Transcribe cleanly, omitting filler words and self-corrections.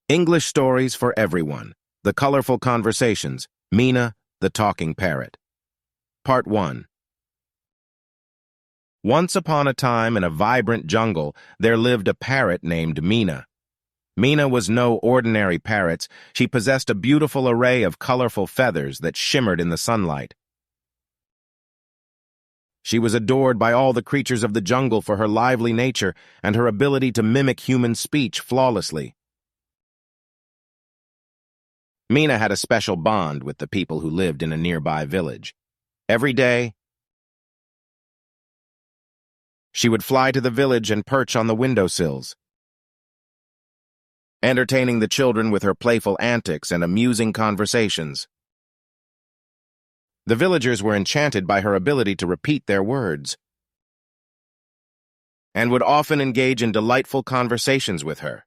English stories for everyone. The colorful conversations. Mena, the talking parrot. Part 1. Once upon a time in a vibrant jungle, there lived a parrot named Mena. Mena was no ordinary parrot. She possessed a beautiful array of colorful feathers that shimmered in the sunlight. She was adored by all the creatures of the jungle for her lively nature and her ability to mimic human speech flawlessly. Mena had a special bond with the people who lived in a nearby village. Every day, she would fly to the village and perch on the windowsills, entertaining the children with her playful antics and amusing conversations. The villagers were enchanted by her ability to repeat their words and would often engage in delightful conversations with her.